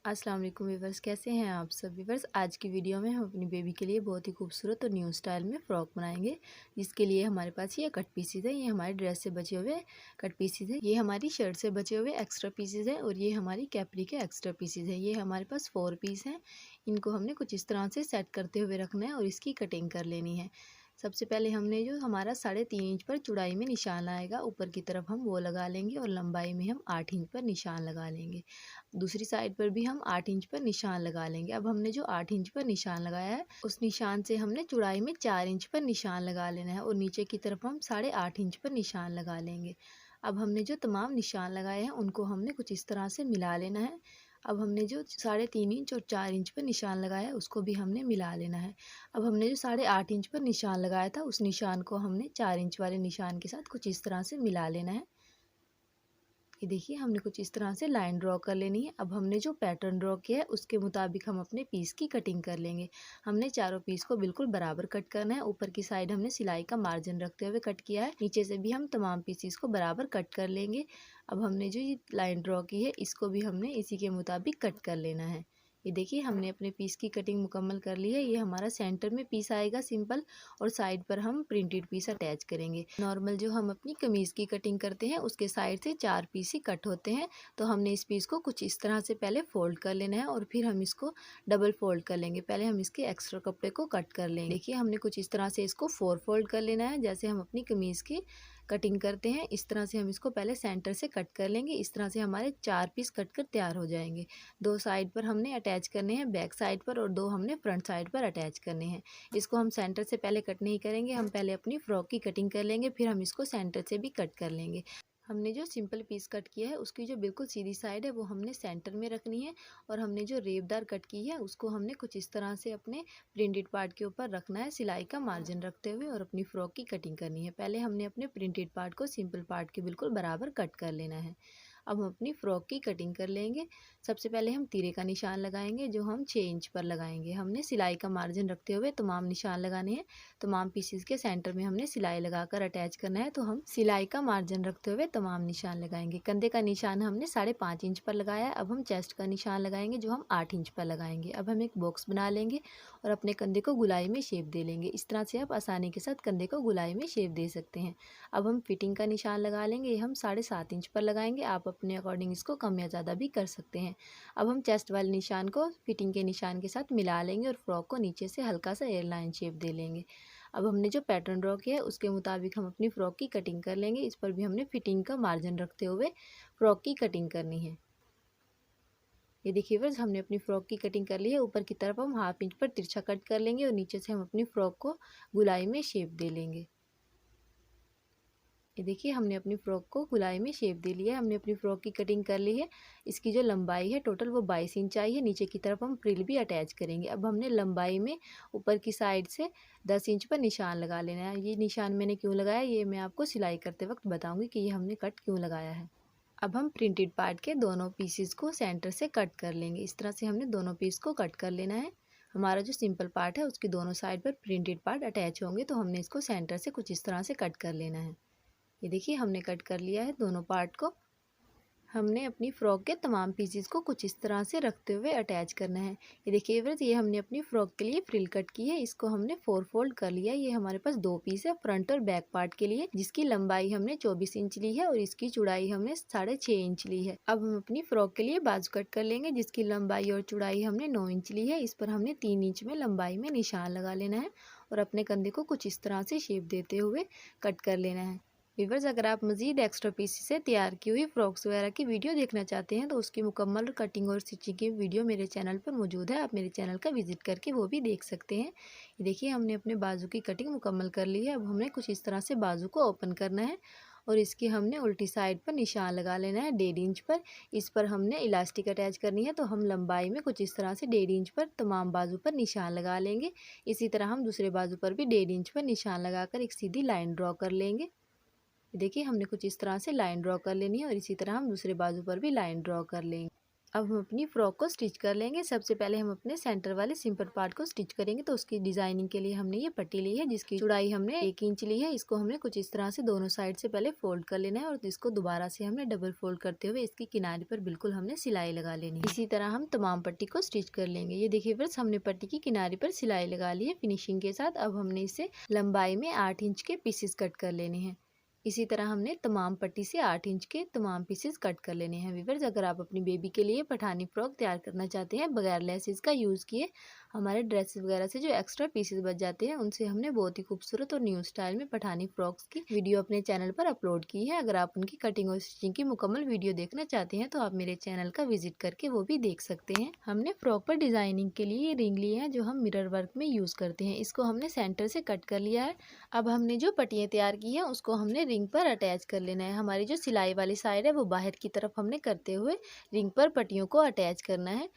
अस्सलाम वालेकुम व्यूवर्स, कैसे हैं आप सब व्यूवर्स। आज की वीडियो में हम अपनी बेबी के लिए बहुत ही खूबसूरत और न्यू स्टाइल में फ़्रॉक बनाएंगे, जिसके लिए हमारे पास ये कट पीसीज है। ये हमारी ड्रेस से बचे हुए कट पीसीज है, ये हमारी शर्ट से बचे हुए एक्स्ट्रा पीसीज है और ये हमारी कैपरी के एक्स्ट्रा पीसीज है। ये हमारे पास 4 पीस हैं। इनको हमने कुछ इस तरह से सेट करते हुए रखना है और इसकी कटिंग कर लेनी है। सबसे पहले हमने जो हमारा 3.5 इंच पर चौड़ाई में निशान आएगा ऊपर की तरफ हम वो लगा लेंगे और लंबाई में हम 8 इंच पर निशान लगा लेंगे। दूसरी साइड पर भी हम 8 इंच पर निशान लगा लेंगे। अब हमने जो 8 इंच पर निशान लगाया है उस निशान से हमने चौड़ाई में 4 इंच पर निशान लगा लेना है और नीचे की तरफ हम 8.5 इंच पर निशान लगा लेंगे। अब हमने जो तमाम निशान लगाए हैं उनको हमने कुछ इस तरह से मिला लेना है। अब हमने जो 3.5 इंच और 4 इंच पर निशान लगाया है उसको भी हमने मिला लेना है। अब हमने जो 8.5 इंच पर निशान लगाया था उस निशान को हमने 4 इंच वाले निशान के साथ कुछ इस तरह से मिला लेना है। ये देखिए हमने कुछ इस तरह से लाइन ड्रॉ कर लेनी है। अब हमने जो पैटर्न ड्रॉ किया है उसके मुताबिक हम अपने पीस की कटिंग कर लेंगे। हमने चारों पीस को बिल्कुल बराबर कट करना है। ऊपर की साइड हमने सिलाई का मार्जिन रखते हुए कट किया है, नीचे से भी हम तमाम पीसीस को बराबर कट कर लेंगे। अब हमने जो ये लाइन ड्रॉ की है इसको भी हमने इसी के मुताबिक कट कर लेना है। ये देखिए हमने अपने पीस की कटिंग मुकम्मल कर ली है। ये हमारा सेंटर में पीस आएगा सिंपल और साइड पर हम प्रिंटेड पीस अटैच करेंगे। नॉर्मल जो हम अपनी कमीज़ की कटिंग करते हैं उसके साइड से 4 पीस ही कट होते हैं, तो हमने इस पीस को कुछ इस तरह से पहले फोल्ड कर लेना है और फिर हम इसको डबल फोल्ड कर लेंगे। पहले हम इसके एक्स्ट्रा कपड़े को कट कर लेंगे। देखिए हमने कुछ इस तरह से इसको 4 फोल्ड कर लेना है, जैसे हम अपनी कमीज़ की कटिंग करते हैं इस तरह से हम इसको पहले सेंटर से कट कर लेंगे। इस तरह से हमारे 4 पीस कट कर तैयार हो जाएंगे। 2 साइड पर हमने अटैच करने हैं बैक साइड पर और 2 हमने फ्रंट साइड पर अटैच करने हैं। इसको हम सेंटर से पहले कट नहीं करेंगे, हम पहले अपनी फ्रॉक की कटिंग कर लेंगे, फिर हम इसको सेंटर से भी कट कर लेंगे। हमने जो सिंपल पीस कट किया है उसकी जो बिल्कुल सीधी साइड है वो हमने सेंटर में रखनी है और हमने जो रेबदार कट की है उसको हमने कुछ इस तरह से अपने प्रिंटेड पार्ट के ऊपर रखना है, सिलाई का मार्जिन रखते हुए, और अपनी फ्रॉक की कटिंग करनी है। पहले हमने अपने प्रिंटेड पार्ट को सिंपल पार्ट के बिल्कुल बराबर कट कर लेना है। अब हम अपनी फ्रॉक की कटिंग कर लेंगे। सबसे पहले हम तीरे का निशान लगाएंगे जो हम 6 इंच पर लगाएंगे। हमने सिलाई का मार्जिन रखते हुए तमाम निशान लगाने हैं। तमाम पीसेस के सेंटर में हमने सिलाई लगाकर अटैच करना है, तो हम सिलाई का मार्जिन रखते हुए तमाम निशान लगाएंगे। कंधे का निशान हमने 5.5 इंच पर लगाया है। अब हम चेस्ट का निशान लगाएंगे जो हम 8 इंच पर लगाएंगे। अब हम एक बॉक्स बना लेंगे और अपने कंधे को गुलाई में शेप दे लेंगे। इस तरह से आप आसानी के साथ कंधे को गुलाई में शेप दे सकते हैं। अब हम फिटिंग का निशान लगा लेंगे, हम 7.5 इंच पर लगाएंगे। आप अपने अकॉर्डिंग इसको कम या ज़्यादा भी कर सकते हैं। अब हम चेस्ट वाले निशान को फिटिंग के निशान के साथ मिला लेंगे और फ्रॉक को नीचे से हल्का सा एयरलाइन शेप दे लेंगे। अब हमने जो पैटर्न ड्रॉ किया है उसके मुताबिक हम अपनी फ्रॉक की कटिंग कर लेंगे। इस पर भी हमने फिटिंग का मार्जिन रखते हुए फ्रॉक की कटिंग करनी है। ये देखिए फ्रेंड्स हमने अपनी फ्रॉक की कटिंग कर ली है। ऊपर की तरफ हम 1/2 इंच पर तिरछा कट कर लेंगे और नीचे से हम अपनी फ्रॉक को गुलाई में शेप दे लेंगे। ये देखिए हमने अपनी फ़्रॉक को गुलाई में शेप दे लिया है। हमने अपनी फ़्रॉक की कटिंग कर ली है। इसकी जो लंबाई है टोटल वो 22 इंच आई है। नीचे की तरफ हम फ्रिल भी अटैच करेंगे। अब हमने लंबाई में ऊपर की साइड से 10 इंच पर निशान लगा लेना है। ये निशान मैंने क्यों लगाया ये मैं आपको सिलाई करते वक्त बताऊँगी कि ये हमने कट क्यों लगाया है। अब हम प्रिंटेड पार्ट के दोनों पीसेस को सेंटर से कट कर लेंगे। इस तरह से हमने दोनों पीस को कट कर लेना है। हमारा जो सिंपल पार्ट है उसकी दोनों साइड पर प्रिंटेड पार्ट अटैच होंगे, तो हमने इसको सेंटर से कुछ इस तरह से कट कर लेना है। ये देखिए हमने कट कर लिया है दोनों पार्ट को। हमने अपनी फ्रॉक के तमाम पीसेस को कुछ इस तरह से रखते हुए अटैच करना है। ये देखिए व्यूअर्स ये हमने अपनी फ्रॉक के लिए फ्रिल कट की है। इसको हमने 4 फोल्ड कर लिया है। ये हमारे पास 2 पीस है फ्रंट और बैक पार्ट के लिए, जिसकी लंबाई हमने 24 इंच ली है और इसकी चौड़ाई हमने 6.5 इंच ली है। अब हम अपनी फ्रॉक के लिए बाजू कट कर लेंगे, जिसकी लंबाई और चौड़ाई हमने 9 इंच ली है। इस पर हमने 3 इंच में लंबाई में निशान लगा लेना है और अपने कंधे को कुछ इस तरह से शेप देते हुए कट कर लेना है। व्यूअर्स अगर आप मज़ीद एक्स्ट्रा पीस से तैयार की हुई फ्रॉक्स वगैरह की वीडियो देखना चाहते हैं तो उसकी मुकम्मल कटिंग और स्टिचिंग की वीडियो मेरे चैनल पर मौजूद है। आप मेरे चैनल का विजिट करके वो भी देख सकते हैं। ये देखिए हमने अपने बाजू की कटिंग मुकम्मल कर ली है। अब हमें कुछ इस तरह से बाजू को ओपन करना है और इसकी हमने उल्टी साइड पर निशान लगा लेना है 1.5 इंच पर। इस पर हमने इलास्टिक अटैच करनी है, तो हम लंबाई में कुछ इस तरह से 1.5 इंच पर तमाम बाजू पर निशान लगा लेंगे। इसी तरह हम दूसरे बाजू पर भी 1.5 इंच पर निशान लगाकर एक सीधी लाइन ड्रॉ कर लेंगे। देखिए हमने कुछ इस तरह से लाइन ड्रॉ कर लेनी है और इसी तरह हम दूसरे बाजू पर भी लाइन ड्रॉ कर लेंगे। अब हम अपनी फ्रॉक को स्टिच कर लेंगे। सबसे पहले हम अपने सेंटर वाले सिंपल पार्ट को स्टिच करेंगे। तो उसकी डिजाइनिंग के लिए हमने ये पट्टी ली है जिसकी चौड़ाई हमने 1 इंच ली है। इसको हमने कुछ इस तरह से दोनों साइड से पहले फोल्ड कर लेना है और इसको दोबारा से हमने डबल फोल्ड करते हुए इसकी किनारे पर बिल्कुल हमने सिलाई लगा लेनी है। इसी तरह हम तमाम पट्टी को स्टिच कर लेंगे। ये देखिए फ्रेंड्स, हमने पट्टी की किनारे पर सिलाई लगा ली है फिनिशिंग के साथ। अब हमने इसे लंबाई में 8 इंच के पीसेस कट कर लेने हैं। इसी तरह हमने तमाम पट्टी से 8 इंच के तमाम पीसेस कट कर लेने हैं। व्यूअर्स, अगर आप अपनी बेबी के लिए पठानी फ्रॉक तैयार करना चाहते हैं बगैर लेसेस का यूज़ किए, हमारे ड्रेस वगैरह से जो एक्स्ट्रा पीसेस बच जाते हैं उनसे हमने बहुत ही खूबसूरत और न्यू स्टाइल में पठानी फ्रॉक्स की वीडियो अपने चैनल पर अपलोड की है। अगर आप उनकी कटिंग और स्टिचिंग की मुकम्मल वीडियो देखना चाहते हैं तो आप मेरे चैनल का विजिट करके वो भी देख सकते हैं। हमने फ्रॉक पर डिजाइनिंग के लिए रिंग लिए हैं जो हम मिरर वर्क में यूज़ करते हैं। इसको हमने सेंटर से कट कर लिया है। अब हमने जो पट्टियाँ तैयार की हैं उसको हमने रिंग पर अटैच कर लेना है। हमारी जो सिलाई वाली साइड है वो बाहर की तरफ हमने करते हुए रिंग पर पट्टियों को अटैच करना है।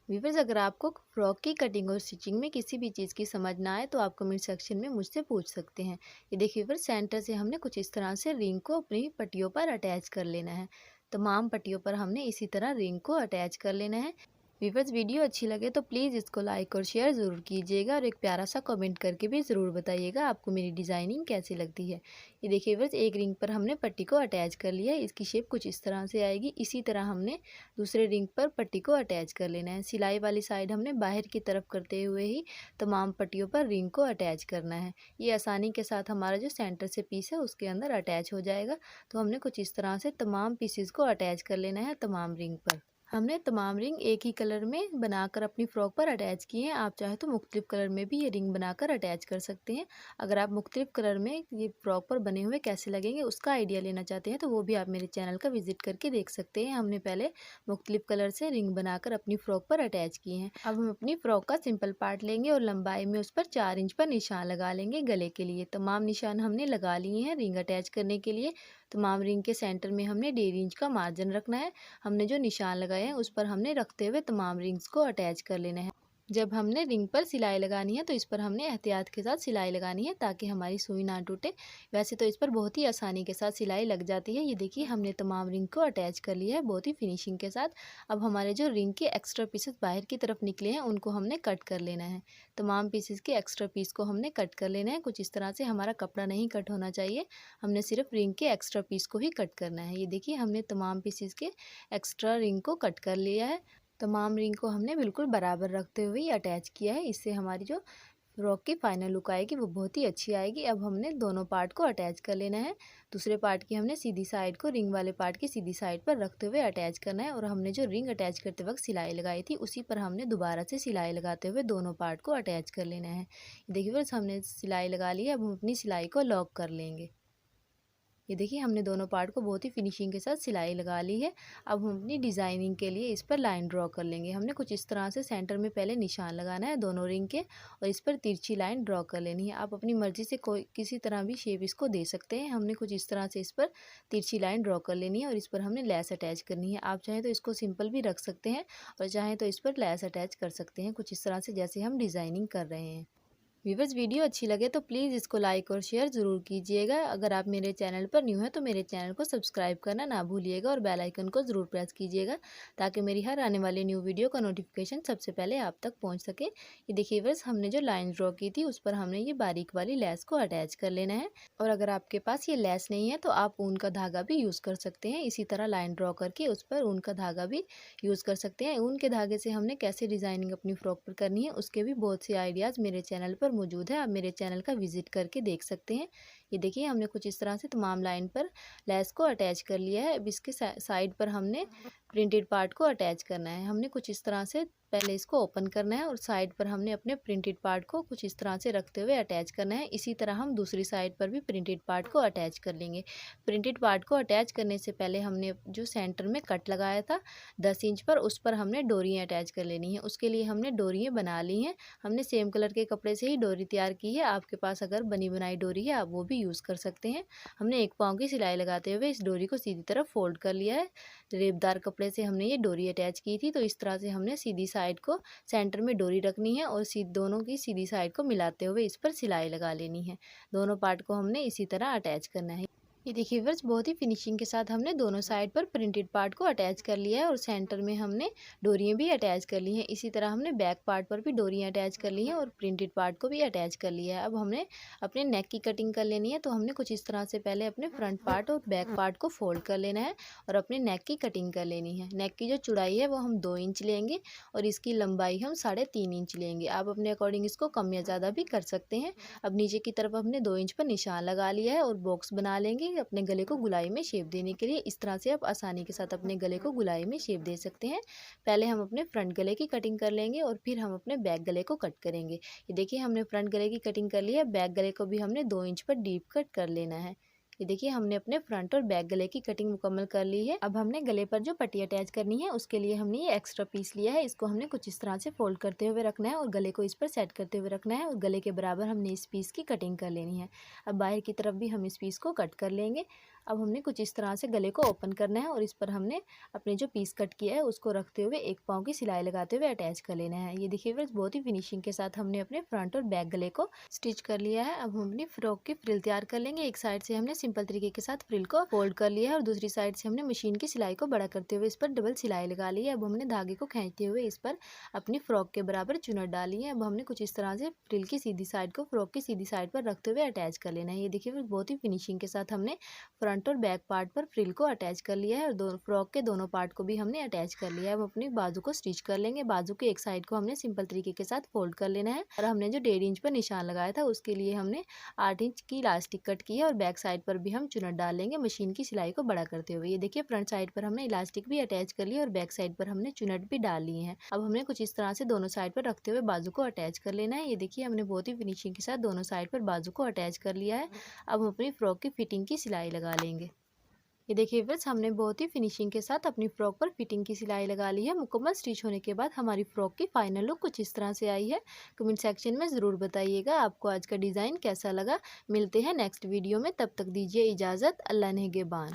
व्यूअर्स, अगर आपको फ्रॉक की कटिंग और स्टिचिंग में किसी भी चीज़ की समझ ना आए तो आप कमेंट सेक्शन में मुझसे पूछ सकते हैं। ये देखिए व्यूअर्स, सेंटर से हमने कुछ इस तरह से रिंग को अपनी पट्टियों पर अटैच कर लेना है। तमाम पट्टियों पर हमने इसी तरह रिंग को अटैच कर लेना है। व्यूअर्स, वीडियो अच्छी लगे तो प्लीज़ इसको लाइक और शेयर ज़रूर कीजिएगा और एक प्यारा सा कमेंट करके भी ज़रूर बताइएगा आपको मेरी डिज़ाइनिंग कैसी लगती है। ये देखिए व्यूअर्स, एक रिंग पर हमने पट्टी को अटैच कर लिया है। इसकी शेप कुछ इस तरह से आएगी। इसी तरह हमने दूसरे रिंग पर पट्टी को अटैच कर लेना है। सिलाई वाली साइड हमने बाहर की तरफ करते हुए ही तमाम पट्टियों पर रिंग को अटैच करना है। ये आसानी के साथ हमारा जो सेंटर से पीस है उसके अंदर अटैच हो जाएगा। तो हमने कुछ इस तरह से तमाम पीसेस को अटैच कर लेना है तमाम रिंग पर। हमने तमाम रिंग एक ही कलर में बनाकर अपनी फ्रॉक पर अटैच किए हैं। आप चाहे तो मुख्तलिफ कलर में भी ये रिंग बनाकर अटैच कर सकते हैं। अगर आप मुख्तलिफ कलर में ये फ्रॉक पर बने हुए कैसे लगेंगे उसका आइडिया लेना चाहते हैं तो वो भी आप मेरे चैनल का विजिट करके देख सकते हैं। हमने पहले मुख्तलिफ कलर से रिंग बनाकर अपनी फ्रॉक पर अटैच किए हैं। अब हम अपनी फ्रॉक का सिंपल पार्ट लेंगे और लंबाई में उस पर 4 इंच पर निशान लगा लेंगे। गले के लिए तमाम निशान हमने लगा लिए हैं रिंग अटैच करने के लिए। तमाम रिंग के सेंटर में हमने 1.5 इंच का मार्जिन रखना है। हमने जो निशान लगाए हैं उस पर हमने रखते हुए तमाम रिंग्स को अटैच कर लेना है। जब हमने रिंग पर सिलाई लगानी है तो इस पर हमने एहतियात के साथ सिलाई लगानी है ताकि हमारी सुई ना टूटे। वैसे तो इस पर बहुत ही आसानी के साथ सिलाई लग जाती है। ये देखिए, हमने तमाम रिंग को अटैच कर लिया है बहुत ही फिनिशिंग के साथ। अब हमारे जो रिंग के एक्स्ट्रा पीसेस बाहर की तरफ निकले हैं उनको हमने कट कर लेना है। तमाम पीसेस के एक्स्ट्रा पीस को हमने कट कर लेना है। कुछ इस तरह से, हमारा कपड़ा नहीं कट होना चाहिए। हमने सिर्फ रिंग के एक्स्ट्रा पीस को ही कट करना है। ये देखिए, हमने तमाम पीसेस के एक्स्ट्रा रिंग को कट कर लिया है। तमाम रिंग को हमने बिल्कुल बराबर रखते हुए ही अटैच किया है। इससे हमारी जो फ्रॉक की फाइनल लुक आएगी वो बहुत ही अच्छी आएगी। अब हमने दोनों पार्ट को अटैच कर लेना है। दूसरे पार्ट की हमने सीधी साइड को रिंग वाले पार्ट की सीधी साइड पर रखते हुए अटैच करना है और हमने जो रिंग अटैच करते वक्त सिलाई लगाई थी उसी पर हमने दोबारा से सिलाई लगाते हुए दोनों पार्ट को अटैच कर लेना है। देखिए बस, हमने सिलाई लगा ली है। अब हम अपनी सिलाई को लॉक कर लेंगे। ये देखिए, हमने दोनों पार्ट को बहुत ही फिनिशिंग के साथ सिलाई लगा ली है। अब हम अपनी डिज़ाइनिंग के लिए इस पर लाइन ड्रॉ कर लेंगे। हमने कुछ इस तरह से सेंटर में पहले निशान लगाना है दोनों रिंग के और इस पर तिरछी लाइन ड्रॉ कर लेनी है। आप अपनी मर्ज़ी से कोई किसी तरह भी शेप इसको दे सकते हैं। हमने कुछ इस तरह से इस पर तिरछी लाइन ड्रॉ कर लेनी है और इस पर हमने लेस अटैच करनी है। आप चाहें तो इसको सिंपल भी रख सकते हैं और चाहें तो इस पर लेस अटैच कर सकते हैं कुछ इस तरह से जैसे हम डिज़ाइनिंग कर रहे हैं। व्यूअर्स, वीडियो अच्छी लगे तो प्लीज़ इसको लाइक और शेयर ज़रूर कीजिएगा। अगर आप मेरे चैनल पर न्यू हैं तो मेरे चैनल को सब्सक्राइब करना ना भूलिएगा और बेल आइकन को ज़रूर प्रेस कीजिएगा ताकि मेरी हर आने वाली न्यू वीडियो का नोटिफिकेशन सबसे पहले आप तक पहुंच सके। ये देखिए व्यूअर्स, हमने जो लाइन ड्रॉ की थी उस पर हमने ये बारीक वाली लेस को अटैच कर लेना है और अगर आपके पास ये लेस नहीं है तो आप ऊन का धागा भी यूज़ कर सकते हैं। इसी तरह लाइन ड्रॉ करके उस पर ऊन का धागा भी यूज़ कर सकते हैं। ऊन के धागे से हमने कैसे डिज़ाइनिंग अपनी फ्रॉक पर करनी है उसके भी बहुत से आइडियाज़ मेरे चैनल पर मौजूद है। आप मेरे चैनल का विजिट करके देख सकते हैं। ये देखिए, हमने कुछ इस तरह से तमाम लाइन पर लेस को अटैच कर लिया है। अब इसके साइड पर हमने प्रिंटेड पार्ट को अटैच करना है। हमने कुछ इस तरह से पहले इसको ओपन करना है और साइड पर हमने अपने प्रिंटेड पार्ट को कुछ इस तरह से रखते हुए अटैच करना है। इसी तरह हम दूसरी साइड पर भी प्रिंटेड पार्ट को अटैच कर लेंगे। प्रिंटेड पार्ट को अटैच करने से पहले हमने जो सेंटर में कट लगाया था 10 इंच पर, उस पर हमने डोरियाँ अटैच कर लेनी है। उसके लिए हमने डोरियाँ बना ली हैं। हमने सेम कलर के कपड़े से ही डोरी तैयार की है। आपके पास अगर बनी बनाई डोरी है आप वो भी यूज़ कर सकते हैं। हमने 1 पाँव की सिलाई लगाते हुए इस डोरी को सीधी तरफ फोल्ड कर लिया है। रेबदार कपड़े से हमने ये डोरी अटैच की थी। तो इस तरह से हमने सीधी साइड को सेंटर में डोरी रखनी है और दोनों की सीधी साइड को मिलाते हुए इस पर सिलाई लगा लेनी है। दोनों पार्ट को हमने इसी तरह अटैच करना है। ये देखिए व्यूअर्स, बहुत ही फिनिशिंग के साथ हमने दोनों साइड पर प्रिंटेड पार्ट को अटैच कर लिया है और सेंटर में हमने डोरियां भी अटैच कर ली हैं। इसी तरह हमने बैक पार्ट पर भी डोरियां अटैच कर ली हैं और प्रिंटेड पार्ट को भी अटैच कर लिया है। अब हमने अपने नेक की कटिंग कर लेनी है, तो हमने कुछ इस तरह से पहले अपने फ्रंट पार्ट और बैक पार्ट को फोल्ड कर लेना है और अपने नेक की कटिंग कर लेनी है। नेक की जो चौड़ाई है वो हम 2 इंच लेंगे और इसकी लंबाई हम 3.5 इंच लेंगे। आप अपने अकॉर्डिंग इसको कम या ज़्यादा भी कर सकते हैं। अब नीचे की तरफ हमने 2 इंच पर निशान लगा लिया है और बॉक्स बना लेंगे अपने गले को गुलाई में शेप देने के लिए। इस तरह से आप आसानी के साथ अपने गले को गुलाई में शेप दे सकते हैं। पहले हम अपने फ्रंट गले की कटिंग कर लेंगे और फिर हम अपने बैक गले को कट करेंगे। ये देखिए हमने फ्रंट गले की कटिंग कर ली है, बैक गले को भी हमने 2 इंच पर डीप कट कर लेना है। ये देखिए हमने अपने फ्रंट और बैक गले की कटिंग मुकम्मल कर ली है। अब हमने गले पर जो पट्टी अटैच करनी है उसके लिए हमने ये एक्स्ट्रा पीस लिया है। इसको हमने कुछ इस तरह से फोल्ड करते हुए रखना है और गले को इस पर सेट करते हुए रखना है और गले के बराबर हमने इस पीस की कटिंग कर लेनी है। अब बाहर की तरफ भी हम इस पीस को कट कर लेंगे। अब हमने कुछ इस तरह से गले को ओपन करना है और इस पर हमने अपने जो पीस कट किया है उसको रखते हुए एक पाँव की सिलाई लगाते हुए अटैच कर लेना है। ये देखिए फ्रेंड्स, बहुत ही फिनिशिंग के साथ हमने अपने फ्रंट और बैक गले को स्टिच कर लिया है। अब हम अपनी फ्रॉक की फ्रिल तैयार कर लेंगे। एक साइड से हमने सिंपल तरीके के साथ फ्रिल को फोल्ड कर लिया है और दूसरी साइड से हमने मशीन की सिलाई को बड़ा करते हुए इस पर डबल सिलाई लगा ली है। अब हमने धागे को खींचते हुए इस पर अपनी फ्रॉक के बराबर चुनट डाली है। अब हमने कुछ इस तरह से फ्रिल की सीधी साइड को फ्रॉक की सीधी साइड पर रखते हुए अटैच कर लेना है। ये देखिए बहुत ही फिनिशिंग के साथ हमने फ्रंट और बैक पार्ट पर फ्रिल को अटैच कर लिया है और दो फ्रॉक के दोनों पार्ट को भी हमने अटैच कर लिया है। अब अपनी बाजू को स्टिच कर लेंगे। बाजू के एक साइड को हमने सिंपल तरीके के साथ फोल्ड कर लेना है और हमने जो 1.5 इंच पर निशान लगाया था उसके लिए हमने 8 इंच की इलास्टिक कट की है और बैक साइड पर भी हम चुनट डाल लेंगे मशीन की सिलाई को बड़ा करते हुए। ये देखिए फ्रंट साइड पर हमने इलास्टिक भी अटैच कर ली और बैक साइड पर हमने चुनट भी डाल ली है। अब हमने कुछ इस तरह से दोनों साइड पर रखते हुए बाजू को अटैच कर लेना है। ये देखिए हमने बहुत ही फिनिशिंग के साथ दोनों साइड पर बाजू को अटैच कर लिया है। अब हम अपनी फ्रॉक की फिटिंग की सिलाई लगा लेंगे। ये देखिए फ्रेंड्स, हमने बहुत ही फिनिशिंग के साथ अपनी फ्रॉक पर फिटिंग की सिलाई लगा ली है। मुकम्मल स्टिच होने के बाद हमारी फ्रॉक की फाइनल लुक कुछ इस तरह से आई है। कमेंट सेक्शन में ज़रूर बताइएगा आपको आज का डिज़ाइन कैसा लगा। मिलते हैं नेक्स्ट वीडियो में, तब तक दीजिए इजाज़त। अल्लाह नेगेबान।